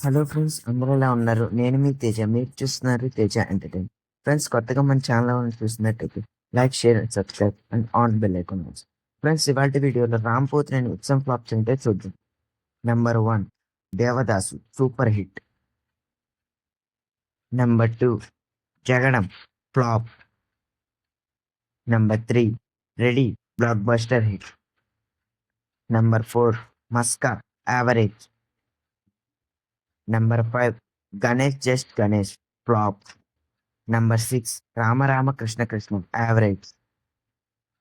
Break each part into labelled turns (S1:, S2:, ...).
S1: Hello friends, అందరూ ఎలా ఉన్నారు? నేను మీ తేజ. మీరు చూస్తున్నారు తేజ ఎంటర్టైన్. ఫ్రెండ్స్, కొత్తగా మన ఛానల్ చూస్తున్నట్టయితే like, share and subscribe and on bell icon. Friends, ఇవాళ వీడియోలో రామ్ పోతినేని ఉత్సవం ఫ్లాప్స్ అంటే చూద్దాం. Number 1 Devadasu, super hit. Number 2 Jagadam, flop. Number 3 ready, blockbuster hit. Number 4 Maska, average. Number 5 Ganesh just Ganesh, flop. Number 6 Rama Krishna Krishna, average.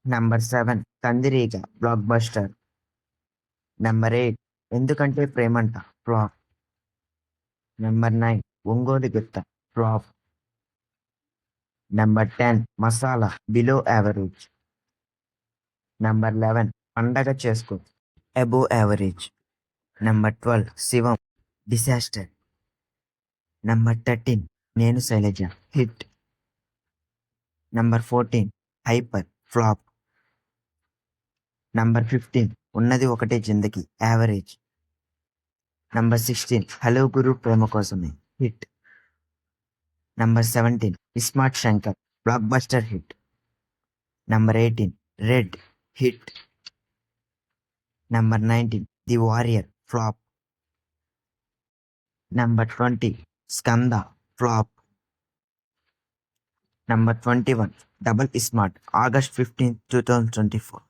S1: Number 7 Kandireega, blockbuster. Number 8 Endukante Premanta, flop. Number 9 Ongole Gitta, flop. Number 10 masala, below average. Number 11 Pandaga Chesko, above average. Number 12 Shivam, disaster. Number 13 Nenu Sailaja, hit. Number 14 Hyper, flop. Number 15 Unnadi Okate Zindagi, average. Number 16 Hello Guru Prema Kosame, hit. Number 17 iSmart Shankar, blockbuster hit. Number 18 Red, hit. Number 19 The Warrior, flop. Number 20 Skanda, flop. Number 21 Double Smart, August 15, 2024.